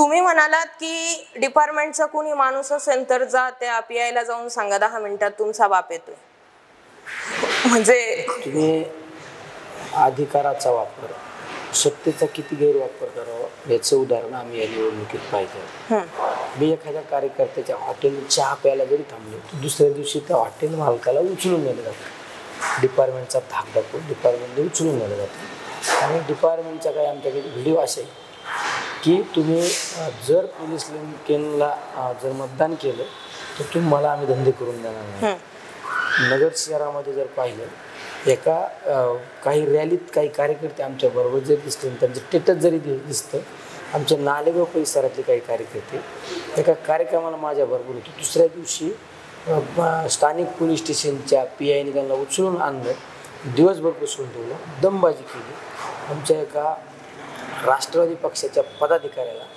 तुम्ही म्हणालात की डिपार्टमेंटचा कोणी माणूस असेल तर जा त्या PI जाऊन सांगा 10 मिनिटात तुमचा बाप येतोय. म्हणजे तुम्ही अधिकाराचा वापर, सत्तेचा किती गैरवापर करावा याचं उदाहरण आम्ही या निवडणुकीत पाहिजे. मी एखाद्या कार्यकर्त्याच्या हॉटेल चहा प्यायला जरी थांबलो तर दुसऱ्या दिवशी त्या हॉटेल मालकाला उचलून नेलं जातं. डिपार्टमेंटचा धाक दाखवून डिपार्टमेंटने उचलून नेलं जातं. आणि डिपार्टमेंटचा काही आमच्याकडे व्हिडिओ असे की तुम्ही जर पोलीस लिंकेनला जर मतदान केलं तर तुम्हाला आम्ही धंदे करून देणार नाही. नगर शहरामध्ये जर पाहिलं एका काही रॅलीत काही कार्यकर्ते आमच्याबरोबर जर दिसले त्यांचं स्टेटस जरी दिसतं, आमच्या नालेगाव परिसरातले काही कार्यकर्ते एका कार्यक्रमाला माझ्याबरोबर होते. दुसऱ्या दिवशी स्थानिक पोलीस स्टेशनच्या PIने त्यांना उचलून आणलं, दिवसभर बसवून ठेवलं, दमबाजी केली. आमच्या एका राष्ट्रवादी पक्षाच्या पदाधिकाऱ्याला